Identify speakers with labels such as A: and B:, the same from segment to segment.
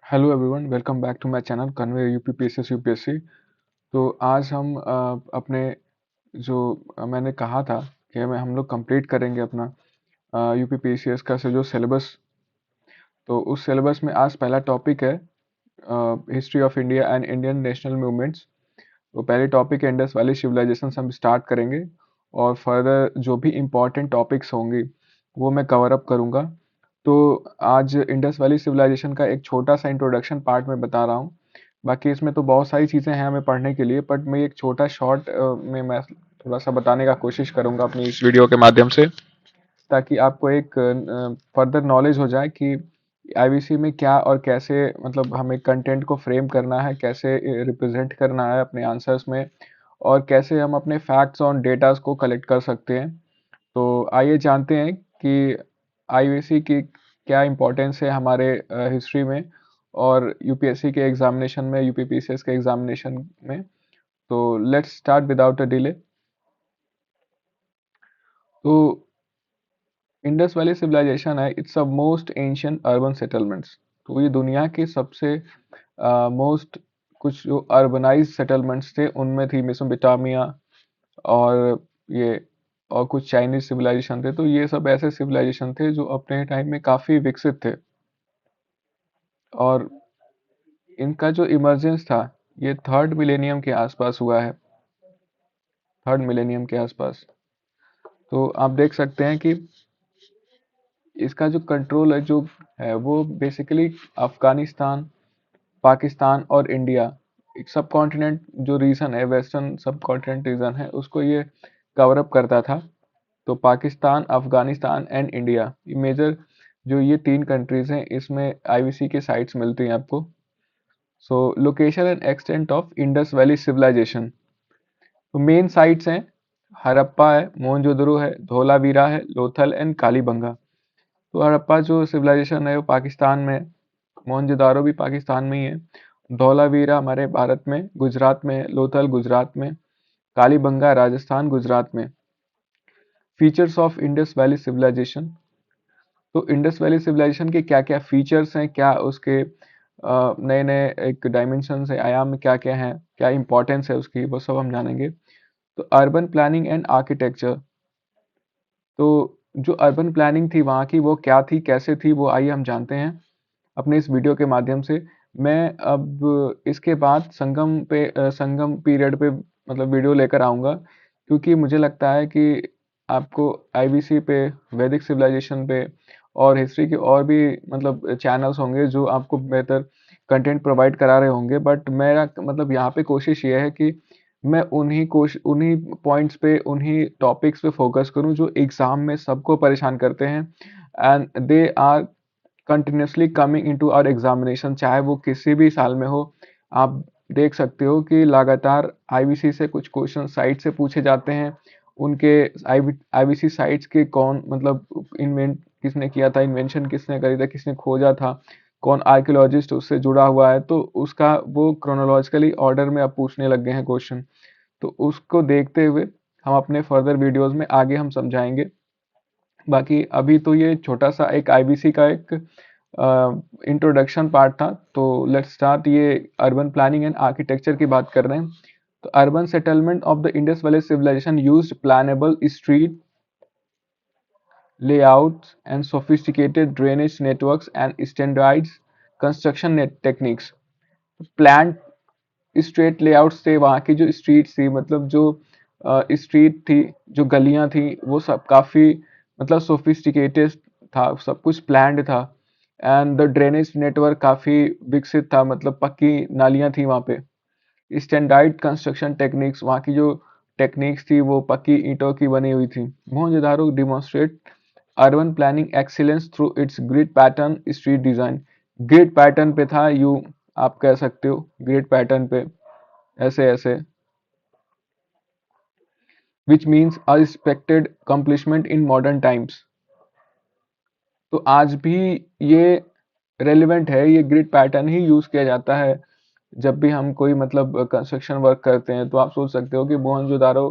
A: Hello everyone, welcome back to my channel convey UP PSS UPSC. तो आज हम अपने जो मैंने कहा था कि हम लोग कंप्लीट करेंगे अपना यूपी पीएसएस का जो सिलेबस। तो उस सिलेबस में आज पहला टॉपिक है history of India and Indian national movements. तो पहले टॉपिक है इंडस वैली सिविलाइजेशन हम स्टार्ट करेंगे और फर्दर जो भी इम्पोर्टेंट टॉपिक्स होंगे वो मैं कवर अप करूँगा। तो आज इंडस वैली सिविलाइजेशन का एक छोटा सा इंट्रोडक्शन पार्ट में बता रहा हूँ। बाकी इसमें तो बहुत सारी चीज़ें हैं हमें पढ़ने के लिए, बट मैं एक छोटा शॉर्ट में मैं थोड़ा सा बताने का कोशिश करूँगा अपनी इस वीडियो के माध्यम से, ताकि आपको एक फर्दर नॉलेज हो जाए कि आईवीसी में क्या और कैसे मतलब हमें कंटेंट को फ्रेम करना है, कैसे रिप्रेजेंट करना है अपने आंसर्स में, और कैसे हम अपने फैक्ट्स और डेटास को कलेक्ट कर सकते हैं। तो आइए जानते हैं कि आईवीसी की क्या इम्पोर्टेंस है हमारे हिस्ट्री में और यूपीएससी के एग्जामिनेशन में, यूपीपीसीएस के एग्जामिनेशन में। तो let's start without a delay. तो इंडस वैली सिविलाइजेशन है, it's a most ancient urban settlements. तो ये दुनिया के सबसे मोस्ट कुछ जो अर्बनाइज सेटलमेंट्स थे उनमें थी मेसोपोटामिया, और ये और कुछ चाइनीज सिविलाइजेशन थे। तो ये सब ऐसे सिविलाइजेशन थे जो अपने टाइम में काफ़ी विकसित थे, और इनका जो इमर्जेंस था ये थर्ड मिलेनियम के आसपास हुआ है, थर्ड मिलेनियम के आसपास। तो आप देख सकते हैं कि इसका जो कंट्रोल है जो है वो बेसिकली अफगानिस्तान, पाकिस्तान और इंडिया, एक सब कॉन्टिनेंट जो रीजन है, वेस्टर्न सब कॉन्टिनेंट रीजन है, उसको ये कवर अप करता था। तो पाकिस्तान, अफगानिस्तान एंड इंडिया, ये मेजर जो ये तीन कंट्रीज हैं, इसमें आईवीसी के साइट्स मिलती हैं आपको। So location and extent of Indus valley civilisation. तो मेन साइट्स हैं हड़प्पा है, मोहनजोदड़ो है, धोलावीरा है, लोथल एंड कालीबंगा। तो हड़प्पा जो सिविलाइजेशन है वो पाकिस्तान में है, मोहनजोदारो भी पाकिस्तान में ही है, धौलावीरा हमारे भारत में गुजरात में है, लोथल गुजरात में, कालीबंगा राजस्थान गुजरात में। Features of Indus valley civilisation. तो इंडस वैली सिविलाइजेशन के क्या क्या फीचर्स हैं, क्या उसके नए नए एक डायमेंशन है, आयाम में क्या क्या है, क्या इंपॉर्टेंस है उसकी, वो सब हम जानेंगे। तो अर्बन प्लानिंग एंड आर्किटेक्चर। तो जो अर्बन प्लानिंग थी वहाँ की वो क्या थी, कैसे थी, वो आइए हम जानते हैं अपने इस वीडियो के माध्यम से। मैं अब इसके बाद संगम पीरियड पे मतलब वीडियो लेकर आऊँगा, क्योंकि मुझे लगता है कि आपको आईवीसी पे, वैदिक सिविलाइजेशन पे और हिस्ट्री के और भी मतलब चैनल्स होंगे जो आपको बेहतर कंटेंट प्रोवाइड करा रहे होंगे, बट मेरा मतलब यहाँ पे कोशिश ये है कि मैं उन्हीं पॉइंट्स पे, उन्हीं टॉपिक्स पे फोकस करूँ जो एग्ज़ाम में सबको परेशान करते हैं, and they are continuously coming into our examination, चाहे वो किसी भी साल में हो। आप देख सकते हो कि लगातार आईवीसी से कुछ क्वेश्चन साइट से पूछे जाते हैं। उनके आईवीसी साइट्स के कौन मतलब इन्वेंट किसने किया था, इन्वेंशन किसने करी था, किसने खोजा था, कौन आर्कियोलॉजिस्ट उससे जुड़ा हुआ है, तो उसका वो क्रोनोलॉजिकली ऑर्डर में अब पूछने लग गए हैं क्वेश्चन। तो उसको देखते हुए हम अपने फर्दर वीडियोस में आगे हम समझाएंगे। बाकी अभी तो ये छोटा सा एक आईबीसी का एक इंट्रोडक्शन पार्ट था। तो लेट्स स्टार्ट। ये अर्बन प्लानिंग एंड आर्किटेक्चर की बात कर रहे हैं। तो urban settlement of the Indus valley civilisation used plannable street layouts and sophisticated drainage networks and standardized construction techniques. Plan straight layouts थे, वहाँ की जो स्ट्रीट थी, मतलब जो स्ट्रीट थी, जो गलियां थी, वो सब काफ़ी मतलब सोफिस्टिकेटेड था, सब कुछ प्लान्ड था। एंड द ड्रेनेज नेटवर्क काफ़ी विकसित था, मतलब पक्की नालियां थी वहाँ पे। स्टैंडर्ड कंस्ट्रक्शन टेक्निक्स, वहाँ की जो टेक्निक्स थी वो पक्की ईंटों की बनी हुई थी। Mohenjodaro demonstrate urban planning excellence through it's grid pattern street design. Grid pattern पे था, यू आप कह सकते हो ग्रिड पैटर्न पे, ऐसे ऐसे, which means unexpected accomplishment in modern times. तो आज भी ये रेलिवेंट है, ये ग्रिड पैटर्न ही यूज किया जाता है जब भी हम कोई मतलब कंस्ट्रक्शन वर्क करते हैं। तो आप सोच सकते हो कि मोहनजोदारो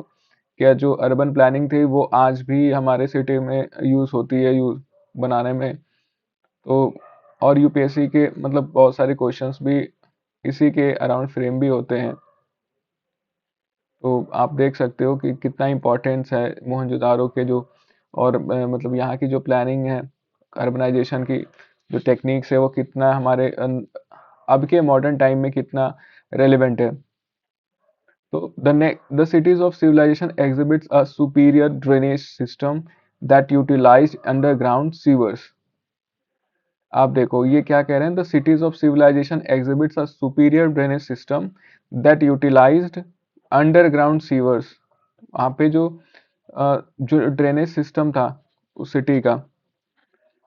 A: क्या जो अर्बन प्लानिंग थी वो आज भी हमारे सिटी में यूज होती है, यूज बनाने में। तो और यूपीएससी के मतलब बहुत सारे क्वेश्चंस भी इसी के अराउंड फ्रेम भी होते हैं। तो आप देख सकते हो कि कितना इम्पोर्टेंस है मोहनजोदारो के जो, और मतलब यहाँ की जो प्लानिंग है अर्बनाइजेशन की, जो टेक्निक्स है वो कितना हमारे अब के मॉडर्न टाइम में कितना रेलिवेंट है। तो the cities of civilization exhibits a superior drainage system that utilized underground sewers। आप देखो ये क्या कह रहे हैं, the cities of civilisation exhibits a superior drainage system that utilised underground sewers. वहाँ पे जो ड्रेनेज सिस्टम था उस सिटी का,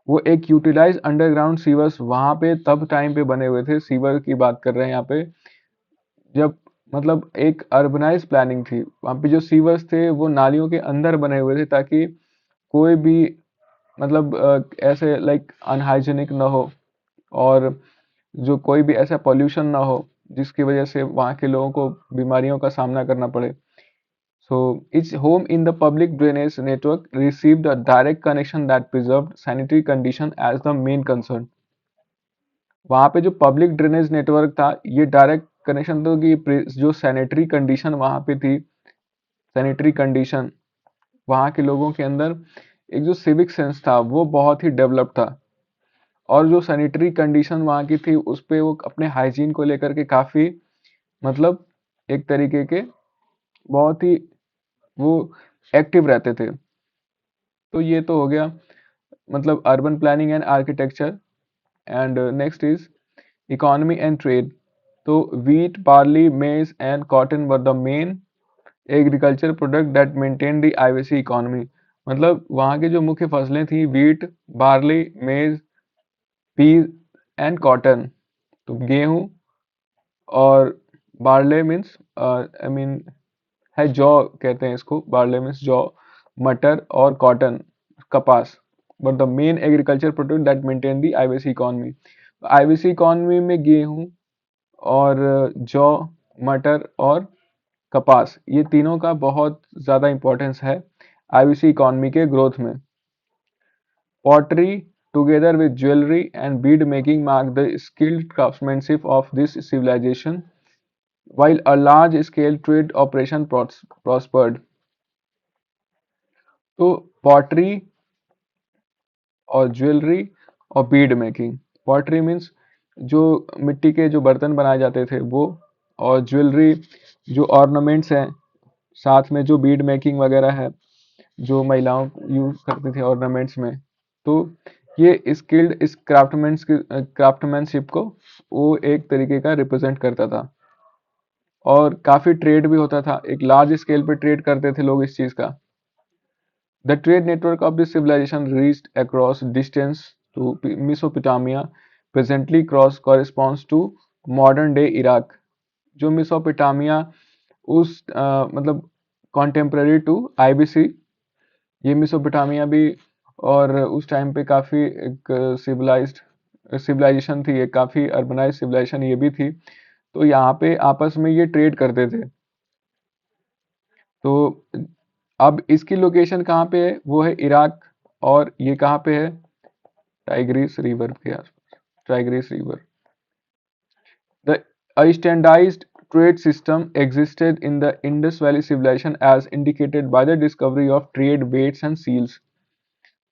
A: वो एक यूटिलाइज अंडरग्राउंड सीवर्स वहाँ पे तब टाइम पे बने हुए थे। सीवर की बात कर रहे हैं यहाँ पे, जब मतलब एक अर्बनाइज प्लानिंग थी। वहाँ पे जो सीवर्स थे वो नालियों के अंदर बने हुए थे ताकि कोई भी मतलब ऐसे लाइक अनहाइजीनिक ना हो, और जो कोई भी ऐसा पॉल्यूशन ना हो जिसकी वजह से वहाँ के लोगों को बीमारियों का सामना करना पड़े। सो each home in the public drainage network received a direct connection that preserved sanitary condition as the main concern। वहाँ पे जो पब्लिक ड्रेनेज नेटवर्क था ये डायरेक्ट कनेक्शन तो कि जो सैनिटरी कंडीशन वहाँ पे थी, सैनिटरी कंडीशन वहाँ के लोगों के अंदर एक जो सिविक सेंस था वो बहुत ही डेवलप था, और जो सैनिटरी कंडीशन वहाँ की थी उस पे वो अपने हाइजीन को लेकर के काफ़ी मतलब एक तरीके के बहुत ही वो एक्टिव रहते थे। तो ये तो हो गया मतलब urban planning and architecture. And next is economy and trade. तो wheat, barley, maize and cotton were the main agriculture product that maintained the IWC economy। मतलब वहाँ की जो मुख्य फसलें थी wheat, barley, maize, peas and cotton. तो गेहूं और बार्ले मीन्स आई मीन है जौ कहते हैं इसको, बार्ले मीन्स जौ, मटर और कॉटन कपास। But the main agriculture product that maintain the IVC economy. IVC economy में गेहूं और जौ, मटर और कपास, ये तीनों का बहुत ज़्यादा इंपॉर्टेंस है आईवीसी इकोनॉमी के ग्रोथ में। Pottery, together with jewelry and bead making, mark the skilled craftsmanship of this civilization, while a large-scale trade operation prospered। तो पॉटरी और ज्वेलरी और बीड मेकिंग। पॉटरी मीन्स जो मिट्टी के जो बर्तन बनाए जाते थे वो, और ज्वेलरी जो ऑर्नामेंट्स हैं, साथ में जो बीड मेकिंग वगैरह है जो महिलाओं यूज करती थी ऑर्नामेंट्स में। तो ये स्किल्ड इस क्राफ्टमैनशिप को वो एक तरीके का रिप्रेजेंट करता था, और काफी ट्रेड भी होता था, एक लार्ज स्केल पे ट्रेड करते थे लोग इस चीज का। The trade network of this civilisation reached across distance to Mesopotamia, presently cross corresponds to modern day Iraq. जो मेसोपोटामिया उस मतलब कॉन्टेम्प्ररी टू आईबीसी, ये मेसोपोटामिया भी, और उस टाइम पे काफ़ी एक सिविलाइज्ड सिविलाइजेशन थी, एक काफ़ी अर्बनाइज सिविलाइजेशन ये भी थी। तो यहाँ पे आपस में ये ट्रेड करते थे। तो अब इसकी लोकेशन कहाँ पे है, वो है इराक, और ये कहाँ पे है, टाइग्रिस रिवर के आसपास, Tigris river. The standardised trade system existed in the Indus Valley civilization as indicated by the discovery of trade weights and seals।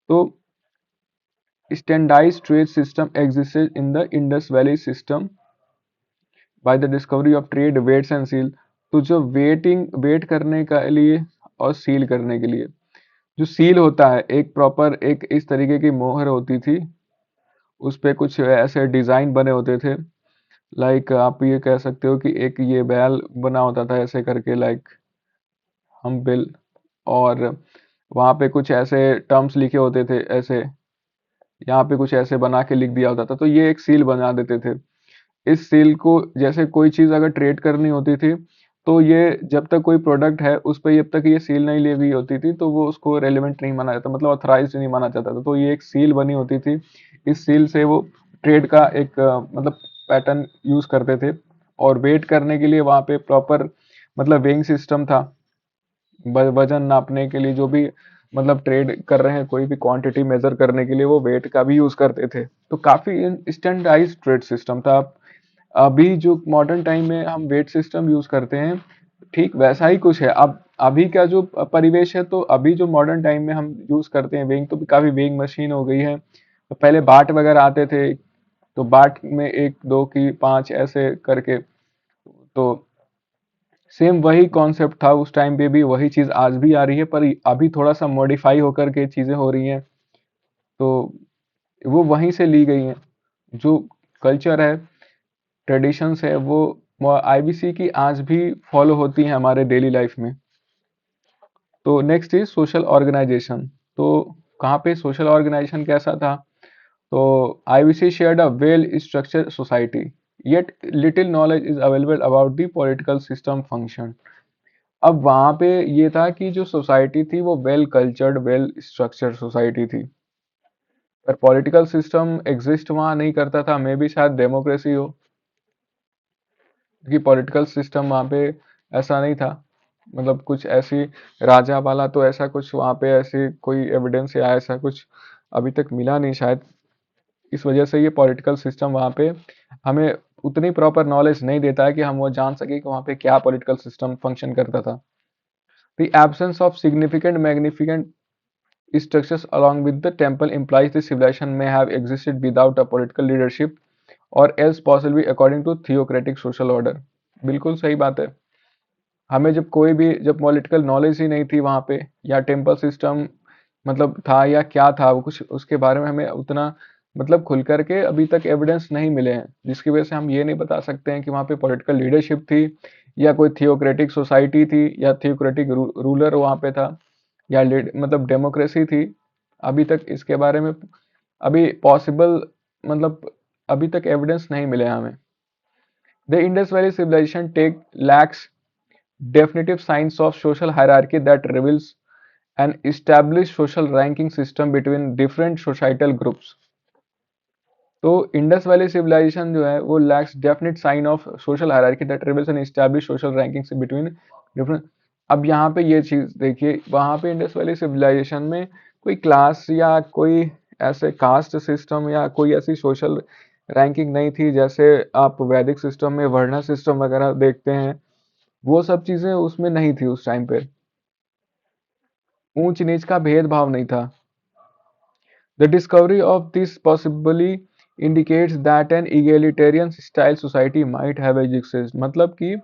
A: तो standardized trade system existed in the Indus Valley system by the discovery of trade weights and seal। तो जो wait करने के लिए और seal करने के लिए, जो सील होता है एक प्रॉपर एक इस तरीके की मोहर होती थी, उस पे कुछ ऐसे डिजाइन बने होते थे। लाइक आप ये कह सकते हो कि एक ये बैल बना होता था ऐसे करके, लाइक हम बिल, और वहाँ पे कुछ ऐसे टर्म्स लिखे होते थे ऐसे, यहाँ पे कुछ ऐसे बना के लिख दिया होता था, तो ये एक सील बना देते थे। इस सील को जैसे कोई चीज़ अगर ट्रेड करनी होती थी, तो ये जब तक कोई प्रोडक्ट है उस पर जब तक ये सील नहीं ली हुई होती थी तो वो उसको रेलिवेंट नहीं माना जाता, मतलब ऑथराइज नहीं माना जाता था। तो ये एक सील बनी होती थी, इस सील से वो ट्रेड का एक मतलब पैटर्न यूज करते थे। और वेट करने के लिए वहाँ पे प्रॉपर मतलब वेइंग सिस्टम था, वजन नापने के लिए जो भी मतलब ट्रेड कर रहे हैं, कोई भी क्वांटिटी मेजर करने के लिए वो वेट का भी यूज करते थे। तो काफी स्टैंडर्डाइज ट्रेड सिस्टम था। अभी जो मॉडर्न टाइम में हम वेट सिस्टम यूज करते हैं, ठीक वैसा ही कुछ है। अब अभी का जो परिवेश है, तो अभी जो मॉडर्न टाइम में हम यूज करते हैं वेइंग, तो काफी वेइंग मशीन हो गई है। तो पहले बाट वगैरह आते थे, तो बाट में एक दो की पांच ऐसे करके, तो सेम वही कॉन्सेप्ट था उस टाइम पे भी, वही चीज आज भी आ रही है, पर अभी थोड़ा सा मॉडिफाई होकर के चीजें हो रही हैं। तो वो वहीं से ली गई हैं। जो कल्चर है, ट्रेडिशंस है, वो आईबीसी की आज भी फॉलो होती हैं हमारे डेली लाइफ में। तो नेक्स्ट इज सोशल ऑर्गेनाइजेशन। तो कहाँ पे सोशल ऑर्गेनाइजेशन कैसा था? तो IBC shared a well-structured society, yet little knowledge is available about the political system function. अब वहाँ पे ये था कि जो सोसाइटी थी वो well cultured, well structured society थी, पर पॉलिटिकल सिस्टम एग्जिस्ट वहाँ नहीं करता था। मे बी शायद डेमोक्रेसी हो, क्योंकि पॉलिटिकल सिस्टम वहाँ पे ऐसा नहीं था। मतलब कुछ ऐसी राजा वाला, तो ऐसा कुछ वहाँ पे ऐसी कोई एविडेंस या ऐसा कुछ अभी तक मिला नहीं शायद। इस वजह से ये पॉलिटिकल सिस्टम वहाँ पे हमें उतनी प्रॉपर नॉलेज नहीं देता है कि हम वो जान सके कि वहाँ पे क्या पॉलिटिकल सिस्टम फंक्शन करता था। The absence of significant magnificent structures along with the temple implies the civilization may have existed without a political leadership or else possibly according to theocratic social order। बिल्कुल सही बात है। हमें जब कोई भी, जब पॉलिटिकल नॉलेज ही नहीं थी वहाँ पे, या टेम्पल सिस्टम मतलब था या क्या था वो, कुछ उसके बारे में हमें उतना मतलब खुल करके अभी तक एविडेंस नहीं मिले हैं, जिसकी वजह से हम ये नहीं बता सकते हैं कि वहाँ पे पॉलिटिकल लीडरशिप थी, या कोई थियोक्रेटिक सोसाइटी थी, या थियोक्रेटिक रूलर वहाँ पे था, या मतलब डेमोक्रेसी थी। अभी तक इसके बारे में अभी पॉसिबल मतलब अभी तक एविडेंस नहीं मिले हमें। The Indus valley civilisation tech lacks definitive signs of social hierarchy that reveals an established social ranking system between different societal groups। तो इंडस वैली सिविलाइजेशन जो है वो lacks definite sign of social hierarchy that reveals an established social ranking between different. अब यहाँ पे ये चीज देखिए, वहाँ पे इंडस वैली सिविलाइजेशन में कोई क्लास या कोई ऐसे कास्ट सिस्टम या कोई ऐसी सोशल रैंकिंग नहीं थी, जैसे आप वैदिक सिस्टम में वर्ण सिस्टम वगैरह देखते हैं। वो सब चीजें उसमें नहीं थी उस टाइम पे। ऊंच नीच का भेदभाव नहीं था। The discovery of this possibly indicates that an egalitarian style society might have existed। मतलब कि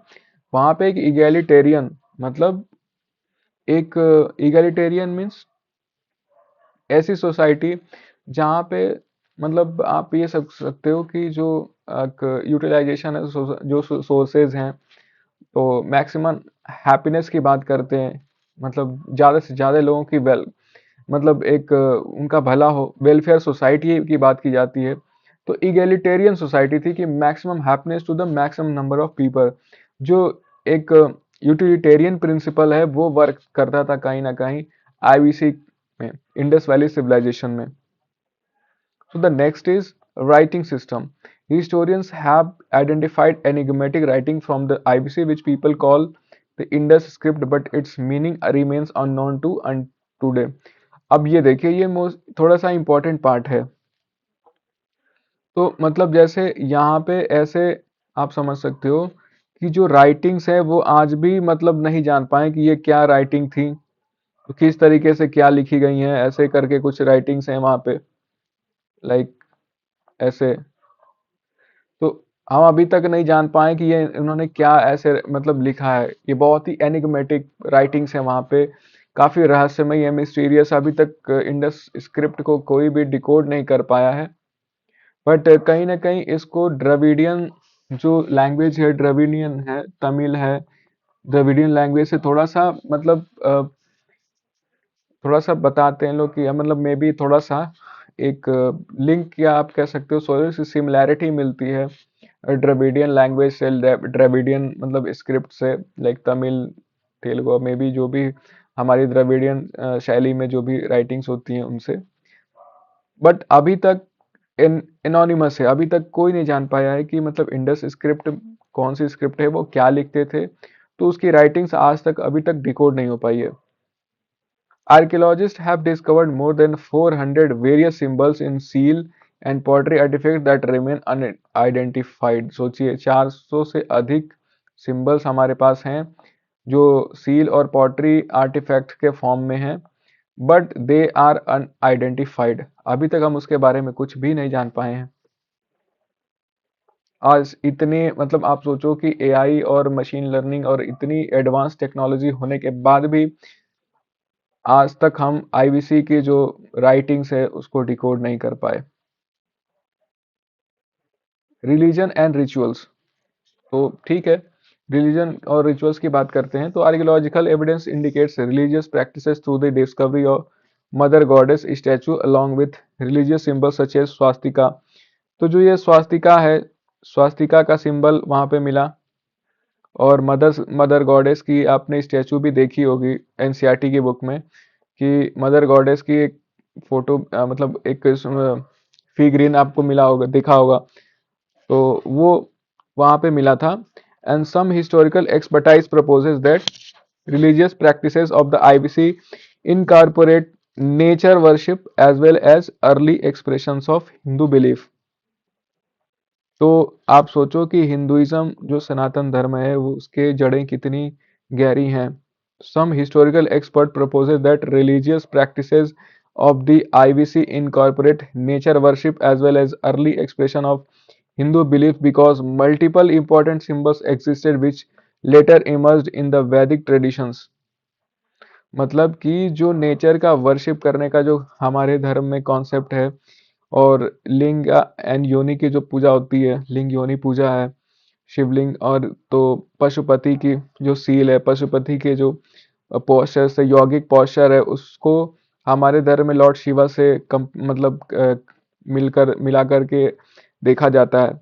A: वहां पे एक egalitarian, मतलब एक egalitarian मीन्स ऐसी सोसाइटी जहाँ पे मतलब आप ये सब सकते हो कि जो यूटिलाइजेशन है, जो सोर्सेज हैं, तो मैक्सिमम हैप्पीनेस की बात करते हैं। मतलब ज़्यादा से ज़्यादा लोगों की मतलब एक उनका भला हो, वेलफेयर सोसाइटी की बात की जाती है। तो इगेलिटेरियन सोसाइटी थी कि maximum happiness to the maximum number of people. जो एक यूटिलिटेरियन प्रिंसिपल है वो वर्क करता था कहीं ना कहीं आईबीसी में, इंडस वैली सिविलाइजेशन में। So the next is writing system. Historians have identified enigmatic writing from the IBC which people call the Indus script, but its meaning remains unknown to today। अब ये देखिए, ये थोड़ा सा important part है। तो मतलब जैसे यहाँ पे ऐसे आप समझ सकते हो कि जो राइटिंग्स है वो आज भी मतलब नहीं जान पाए कि ये क्या राइटिंग थी, तो किस तरीके से क्या लिखी गई हैं, ऐसे करके कुछ राइटिंग्स हैं वहाँ पे, लाइक ऐसे। तो हम अभी तक नहीं जान पाए कि ये इन्होंने क्या ऐसे मतलब लिखा है। ये बहुत ही एनिग्मेटिक राइटिंग्स है वहाँ पे, काफी रहस्यमय है, मिस्टीरियस। अभी तक इंडस स्क्रिप्ट को कोई भी डिकोड नहीं कर पाया है। बट कहीं ना कहीं इसको द्रविडियन जो लैंग्वेज है, द्रविडियन है, तमिल है, द्रविडियन लैंग्वेज से थोड़ा सा मतलब थोड़ा सा बताते हैं लोग कि मतलब मे बी थोड़ा सा एक लिंक या आप कह सकते हो थोड़ी सी सिमिलैरिटी मिलती है द्रविडियन लैंग्वेज से, द्रविडियन मतलब स्क्रिप्ट से, like Tamil, Telugu, may be जो भी हमारी द्रविडियन शैली में जो भी राइटिंग्स होती हैं उनसे। बट अभी तक एनोनिमस है, अभी तक कोई नहीं जान पाया है कि मतलब इंडस स्क्रिप्ट कौन सी स्क्रिप्ट है, वो क्या लिखते थे। तो उसकी राइटिंग्स आज तक अभी तक डिकोड नहीं हो पाई है। Archaeologists have discovered more than 400 various symbols in seal and pottery artifacts that remain unidentified. सोचिए 400 से अधिक सिंबल्स हमारे पास हैं जो सील और पॉटरी आर्टिफैक्ट के फॉर्म में हैं, बट दे आर अनआइडेंटिफाइड। अभी तक हम उसके बारे में कुछ भी नहीं जान पाए हैं। आज इतने मतलब आप सोचो कि एआई और मशीन लर्निंग और इतनी एडवांस टेक्नोलॉजी होने के बाद भी आज तक हम आईबीसी की जो राइटिंग्स है उसको डिकोड नहीं कर पाए। रिलीजन एंड रिचुअल्स, तो ठीक है, रिलीजन और रिचुअल्स की बात करते हैं तो archaeological evidence indicates religious practices through the discovery of mother goddess statue along with religious symbols such as swastika. तो जो ये स्वास्तिका है, स्वास्तिका का सिंबल वहां पे मिला, और मदर गॉडेस की आपने स्टैचू भी देखी होगी एनसीईआरटी की बुक में कि मदर गॉडेस की एक फोटो मतलब एक फिगरीन आपको मिला होगा, दिखा होगा, तो वो वहां पे मिला था। And some historical expertise proposes that religious practices of the IBC incorporate nature worship as well as early expressions of Hindu belief। तो आप सोचो कि हिंदुइज्म जो सनातन धर्म है वो उसके जड़ें कितनी गहरी हैं। Some historical expert proposes that religious practices of the IBC incorporate nature worship as well as early expression of Hindu belief because multiple important symbols existed which later emerged in the Vedic traditions। मतलब कि जो nature का worship करने का जो हमारे धर्म में कॉन्सेप्ट है, और लिंग एंड योनि की जो पूजा होती है, लिंग योनि पूजा है, शिवलिंग, और तो पशुपति की जो सील है, पशुपति के जो पोस्चर से यौगिक पोस्चर है, उसको हमारे धर्म में लॉर्ड शिवा से मतलब मिलकर मिला करके देखा जाता है।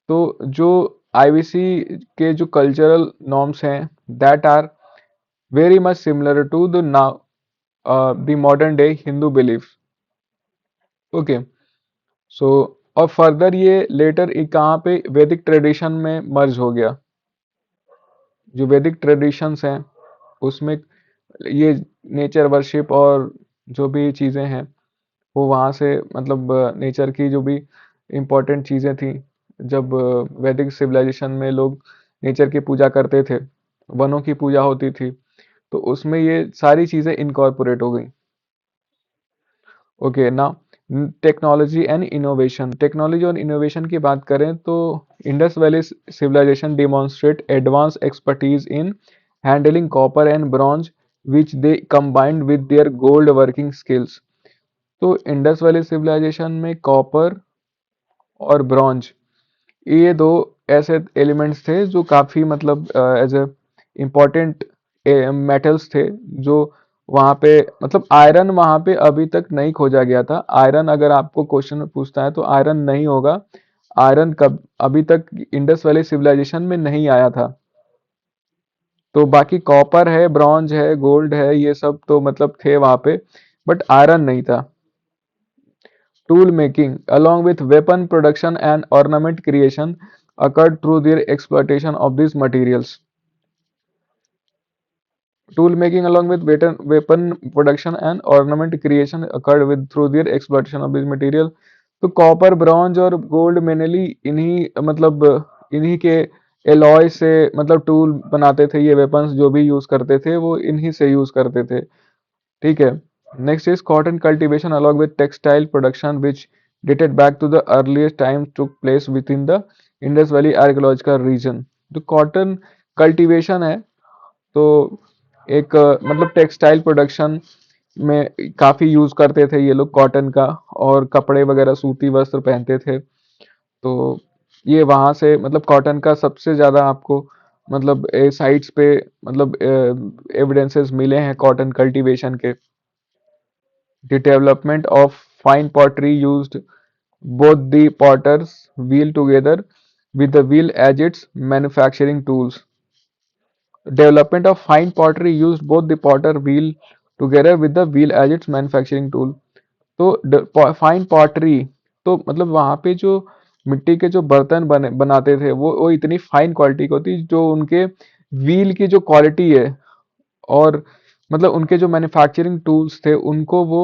A: तो जो आईबीसी के जो कल्चरल नॉर्म्स हैं that are very much similar to the now the modern day Hindu belief. Okay, so और फर्दर ये लेटर कहाँ पे वैदिक ट्रेडिशन में मर्ज हो गया। जो वैदिक ट्रेडिशंस हैं उसमें ये नेचर वर्शिप और जो भी चीज़ें हैं वो वहाँ से मतलब नेचर की जो भी इम्पोर्टेंट चीज़ें थी, जब वैदिक सिविलाइजेशन में लोग नेचर की पूजा करते थे, वनों की पूजा होती थी, तो उसमें ये सारी चीज़ें इनकॉर्पोरेट हो गई। Okay, now technology and innovation. Technology और इनोवेशन की बात करें तो Indus valley civilisation demonstrate advance expertise in handling copper and bronze which they combined with their gold working skills. तो इंडस वैली सिविलाइजेशन में कॉपर और ब्रॉन्ज, ये दो ऐसे एलिमेंट्स थे जो काफ़ी मतलब एज ए इम्पॉर्टेंट मेटल्स थे, जो वहाँ पे मतलब आयरन वहाँ पे अभी तक नहीं खोजा गया था। आयरन अगर आपको क्वेश्चन पूछता है तो आयरन नहीं होगा। आयरन कब अभी तक इंडस वैली सिविलाइजेशन में नहीं आया था। तो बाकी कॉपर है, ब्रॉन्ज है, गोल्ड है, ये सब तो मतलब थे वहाँ पे, बट आयरन नहीं था। Tool making, along with weapon production and ornament creation, occurred through their exploitation of these materials. Tool making, along with weapon production and ornament creation, occurred with through their exploitation of these material। तो copper, bronze और gold mainly इन्हीं मतलब इन्हीं के alloy से मतलब tool बनाते थे। ये वेपन्स जो भी यूज करते थे वो इन्हीं से यूज करते थे। ठीक है, next is cotton cultivation along with textile production which dated back to the earliest time took place within the Indus valley archaeological region. जो कॉटन कल्टीवेशन है तो एक मतलब टेक्सटाइल प्रोडक्शन में काफ़ी यूज़ करते थे ये लोग कॉटन का, और कपड़े वगैरह सूती वस्त्र पहनते थे। तो ये वहाँ से मतलब कॉटन का सबसे ज़्यादा आपको मतलब साइट्स पे मतलब एविडेंसेस मिले हैं कॉटन कल्टीवेशन के। The development of fine pottery used both the potter's wheel together with the wheel as its manufacturing tools। Development of fine pottery used both the potter wheel together with the wheel as its manufacturing tool। तो fine pottery, तो मतलब वहाँ पे जो मिट्टी के जो बर्तन बनाते थे वो इतनी फाइन क्वालिटी की होती जो उनके व्हील की जो क्वालिटी है, और मतलब उनके जो मैन्युफैक्चरिंग टूल्स थे उनको वो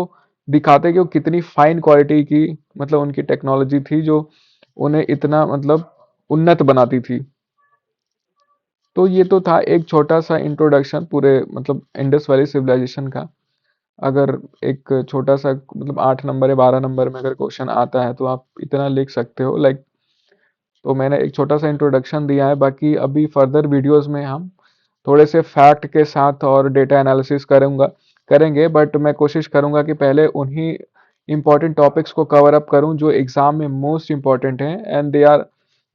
A: दिखाते कि वो कितनी फाइन क्वालिटी की मतलब उनकी टेक्नोलॉजी थी जो उन्हें इतना मतलब उन्नत बनाती थी। तो ये तो था एक छोटा सा इंट्रोडक्शन पूरे मतलब इंडस वैली सिविलाइजेशन का। अगर एक छोटा सा मतलब 8 नंबर या 12 नंबर में अगर क्वेश्चन आता है तो आप इतना लिख सकते हो लाइक। तो मैंने एक छोटा सा इंट्रोडक्शन दिया है, बाकी अभी फर्दर वीडियोस में हम थोड़े से फैक्ट के साथ और डेटा एनालिसिस करेंगे, बट मैं कोशिश करूंगा कि पहले उन्हीं इंपॉर्टेंट टॉपिक्स को कवर अप करूं जो एग्जाम में मोस्ट इंपॉर्टेंट हैं and they are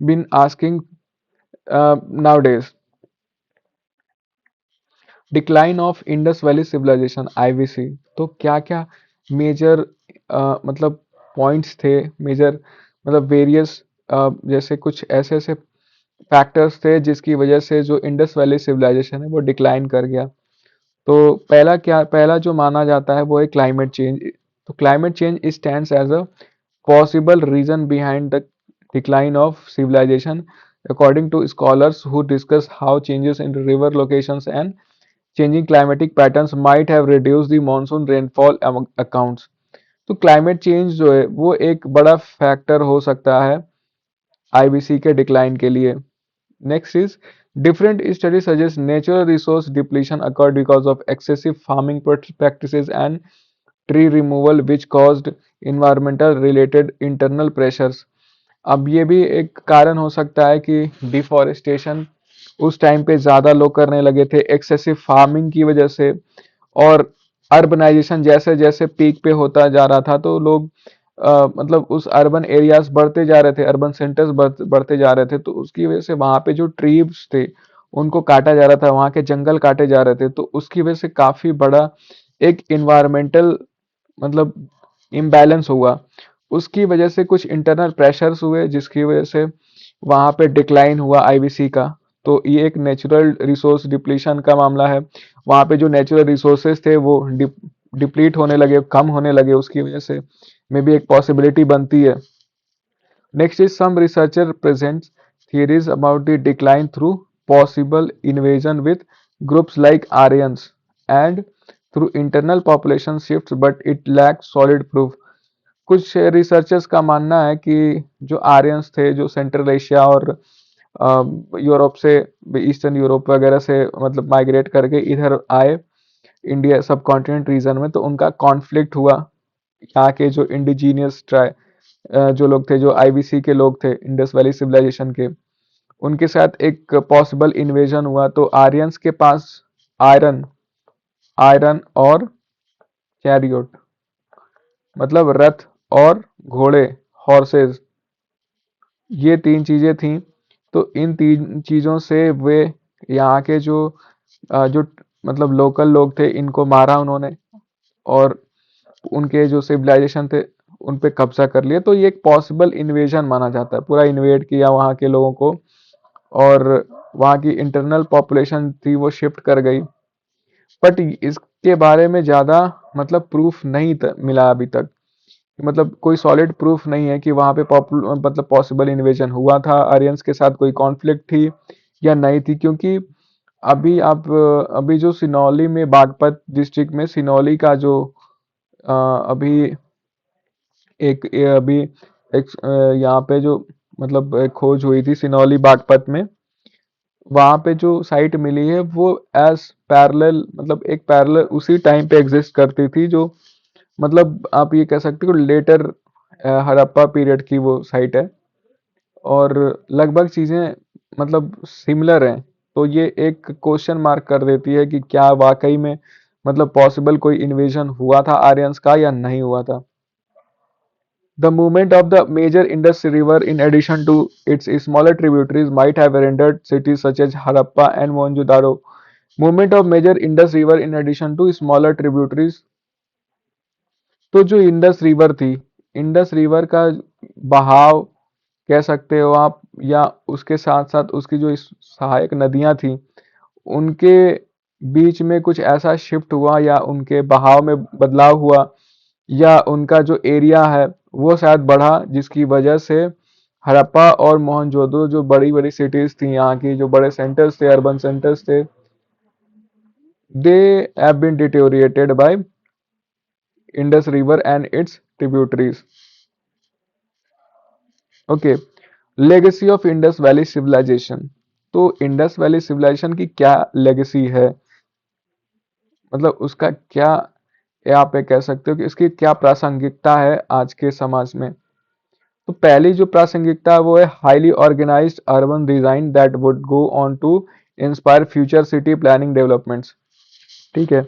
A: been asking nowadays. Decline of Indus valley civilisation IVC. तो क्या क्या मेजर मतलब पॉइंट्स थे, मेजर मतलब वेरियस जैसे कुछ ऐसे ऐसे फैक्टर्स थे जिसकी वजह से जो इंडस वैली सिविलाइजेशन है वो डिक्लाइन कर गया। तो पहला जो माना जाता है वो है क्लाइमेट चेंज। तो climate change stands as a possible reason behind the decline of civilisation according to scholars who discuss how changes in river locations and changing climatic patterns might have reduced the monsoon rainfall among accounts। तो climate change जो है वो एक बड़ा factor हो सकता है IBC के डिक्लाइन के लिए। Next is different studies suggest natural resource depletion occurred because of excessive farming practices and tree removal which caused environmental related internal pressures। अब ये भी एक कारण हो सकता है कि डिफॉरेस्टेशन उस टाइम पे ज़्यादा लोग करने लगे थे एक्सेसिव फार्मिंग की वजह से, और अर्बनाइजेशन जैसे जैसे पीक पे होता जा रहा था तो लोग मतलब उस अर्बन एरियाज बढ़ते जा रहे थे, अर्बन सेंटर्स बढ़ते जा रहे थे, तो उसकी वजह से वहाँ पे जो ट्रीज थे उनको काटा जा रहा था, वहाँ के जंगल काटे जा रहे थे, तो उसकी वजह से काफ़ी बड़ा एक इन्वायरमेंटल मतलब इम्बैलेंस हुआ। उसकी वजह से कुछ इंटरनल प्रेशर्स हुए जिसकी वजह से वहाँ पे डिक्लाइन हुआ आईवीसी का। तो ये एक नेचुरल रिसोर्स डिप्लीशन का मामला है। वहाँ पे जो नेचुरल रिसोर्सेज थे वो डिप्लीट होने लगे, कम होने लगे, उसकी वजह से मे भी एक पॉसिबिलिटी बनती है। Next is some researcher presents theories about the decline through possible invasion with groups like Aryans and through internal population shifts, but it lacks solid proof। कुछ रिसर्चर्स का मानना है कि जो आर्यंस थे जो सेंट्रल एशिया और यूरोप से, ईस्टर्न यूरोप वगैरह से मतलब माइग्रेट करके इधर आए इंडिया सब कॉन्टिनेंट रीजन में, तो उनका कॉन्फ्लिक्ट हुआ यहाँ के जो इंडिजीनियस जो लोग थे, जो आईबीसी के लोग थे इंडस वैली सिविलाइजेशन के, उनके साथ एक पॉसिबल इन्वेजन हुआ। तो आर्यंस के पास आयरन आयरन और चैरियोट मतलब रथ और घोड़े, हॉर्सेस, ये तीन चीजें थी। तो इन तीन चीजों से वे यहाँ के जो मतलब लोकल लोग थे इनको मारा उन्होंने, और उनके जो सिविलाइजेशन थे उन पे कब्जा कर लिया। तो ये एक पॉसिबल इन्वेजन माना जाता है, पूरा इन्वेड किया वहाँ के लोगों को, और वहाँ की इंटरनल पॉपुलेशन थी वो शिफ्ट कर गई। बट इसके बारे में ज़्यादा मतलब प्रूफ नहीं मिला अभी तक, मतलब कोई सॉलिड प्रूफ नहीं है कि वहाँ पे मतलब पॉसिबल इन्वेजन हुआ था, आर्यंस के साथ कोई कॉन्फ्लिक्ट थी या नहीं थी। क्योंकि अभी आप अभी जो सिनौली में बागपत डिस्ट्रिक्ट में सिनौली का जो अभी अभी एक यहाँ पे जो मतलब खोज हुई थी सिनौली बागपत में, वहाँ पे जो साइट मिली है वो एज पैरेलल मतलब एक पैरेलल उसी टाइम पे एग्जिस्ट करती थी, जो मतलब आप ये कह सकते हो लेटर हड़प्पा पीरियड की वो साइट है, और लगभग चीज़ें मतलब सिमिलर हैं। तो ये एक क्वेश्चन मार्क कर देती है कि क्या वाकई में मतलब पॉसिबल कोई इन्वेजन हुआ था आर्यंस का या नहीं हुआ था। The movement of the major Indus River, in addition to its smaller tributaries, might have rendered cities such as Harappa and Mohenjo-daro। Movement of major Indus River in addition to smaller tributaries। तो जो Indus river थी, Indus river का बहाव कह सकते हो आप, या उसके साथ साथ उसकी जो सहायक नदियां थी उनके बीच में कुछ ऐसा शिफ्ट हुआ या उनके बहाव में बदलाव हुआ, या उनका जो एरिया है वो शायद बढ़ा, जिसकी वजह से हड़प्पा और मोहनजोदड़ो जो बड़ी बड़ी सिटीज थी यहाँ की, जो बड़े सेंटर्स थे, अर्बन सेंटर्स थे, They have been deteriorated by Indus River and its tributaries. Okay, legacy of Indus valley civilisation. तो इंडस वैली सिविलाइजेशन की क्या लेगेसी है, मतलब उसका क्या, आप पे कह सकते हो कि इसकी क्या प्रासंगिकता है आज के समाज में। तो पहली जो प्रासंगिकता है वो है highly organised urban design that would go on to inspire future city planning developments. ठीक है,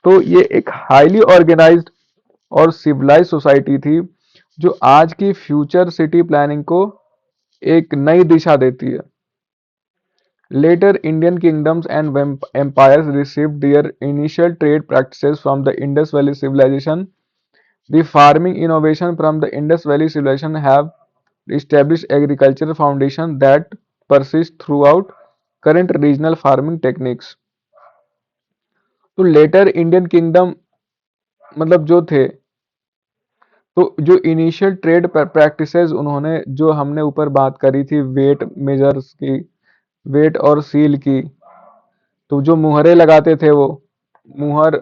A: तो ये एक हाईली ऑर्गेनाइज्ड और सिविलाइज सोसाइटी थी जो आज की फ्यूचर सिटी प्लानिंग को एक नई दिशा देती है। Later, Indian kingdoms and empires received their initial trade practices from the Indus Valley civilization. The farming innovation from the Indus Valley civilization have established agricultural foundation that persist throughout current regional farming techniques. तो letter Indian kingdom मतलब जो थे, तो जो initial trade practices उन्होंने, जो हमने ऊपर बात करी थी वेट मेजर्स की, वेट और सील की, तो जो मुहरे लगाते थे वो मुहर,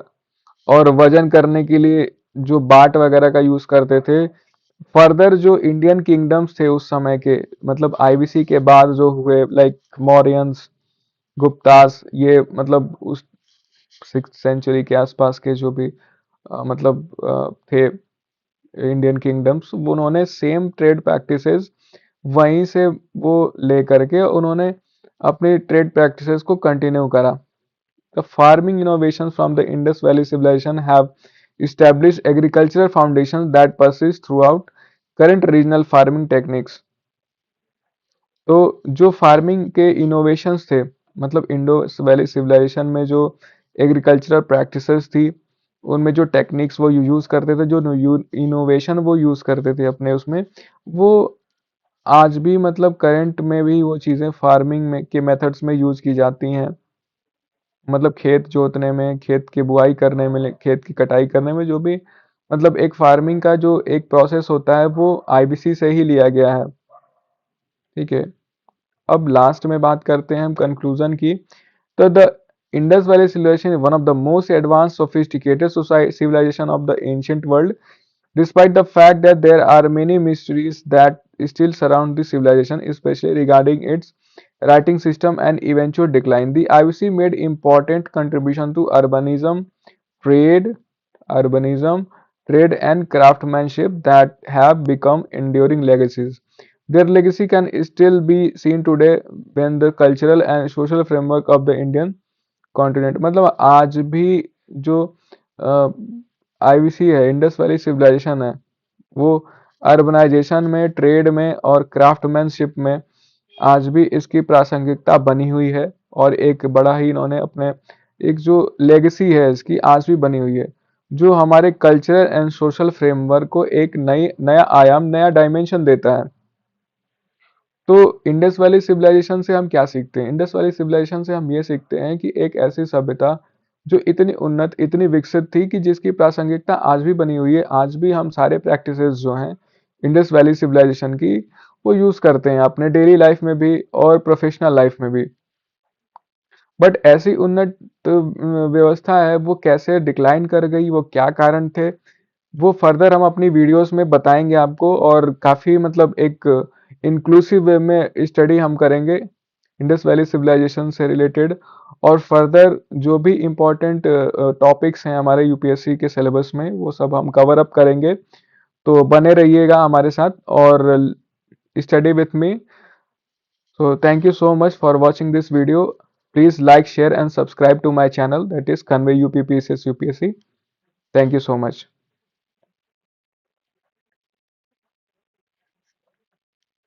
A: और वजन करने के लिए जो बाट वगैरह का यूज करते थे। फर्दर जो इंडियन किंगडम्स थे उस समय के, मतलब आईबीसी के बाद जो हुए, लाइक मौर्यंस, गुप्तास, ये मतलब उस 6th सेंचुरी के आसपास के जो भी थे इंडियन किंगडम्स, उन्होंने सेम ट्रेड प्रैक्टिसेस वहीं से वो लेकर के उन्होंने अपनी ट्रेड प्रैक्टिसेस को कंटिन्यू करा। The farming innovations from the Indus Valley civilization have established agricultural foundations that persist throughout current regional farming techniques. तो जो फार्मिंग के इनोवेशंस थे, मतलब इंडस वैली सिविलाइजेशन में जो एग्रीकल्चरल प्रैक्टिसेस थी, उनमें जो टेक्निक्स वो यूज करते थे, जो इनोवेशन वो यूज करते थे अपने उसमें, वो आज भी मतलब करंट में भी वो चीज़ें फार्मिंग में के मेथड्स में यूज की जाती हैं। मतलब खेत जोतने में, खेत की बुआई करने में, खेत की कटाई करने में, जो भी मतलब एक फार्मिंग का जो एक प्रोसेस होता है वो आईबीसी से ही लिया गया है। ठीक है, अब लास्ट में बात करते हैं हम कंक्लूजन की। तो the Indus valley civilisation is one of the most advance sophisticated civilisation of the ancient world, despite the fact that there are many mysteries that still surround the civilization, especially regarding its writing system and eventual decline. The IBC made important contribution to trade, urbanism, trade and craftsmanship that have become enduring legacies. Their legacy can still be seen today when the cultural and social framework of the Indian continent, मतलब आज भी जो IVC है, Indus valley civilisation है, वो urbanisation में, trade में और क्राफ्टमैनशिप में आज भी इसकी प्रासंगिकता बनी हुई है, और एक बड़ा ही इन्होंने अपने एक जो लेगेसी है इसकी आज भी बनी हुई है, जो हमारे कल्चरल एंड सोशल फ्रेमवर्क को एक नया आयाम, नया डायमेंशन देता है। तो इंडस वैली सिविलाइजेशन से हम क्या सीखते हैं? इंडस वैली सिविलाइजेशन से हम ये सीखते हैं कि एक ऐसी सभ्यता जो इतनी उन्नत, इतनी विकसित थी कि जिसकी प्रासंगिकता आज भी बनी हुई है। आज भी हम सारे प्रैक्टिसेस जो हैं इंडस वैली सिविलाइजेशन की, वो यूज करते हैं अपने डेली लाइफ में भी और प्रोफेशनल लाइफ में भी। बट ऐसी उन्नत व्यवस्था है, वो कैसे डिक्लाइन कर गई, वो क्या कारण थे, वो फर्दर हम अपनी वीडियोस में बताएंगे आपको, और काफ़ी मतलब एक इंक्लूसिव वे में स्टडी हम करेंगे इंडस वैली सिविलाइजेशन से रिलेटेड, और फर्दर जो भी इम्पोर्टेंट टॉपिक्स हैं हमारे यूपीएससी के सिलेबस में, वो सब हम कवर अप करेंगे। तो बने रहिएगा हमारे साथ और study with me. So thank you so much for watching this video. Please like, share and subscribe to my channel, that is Convey UPPSS UPSC. Thank you so much.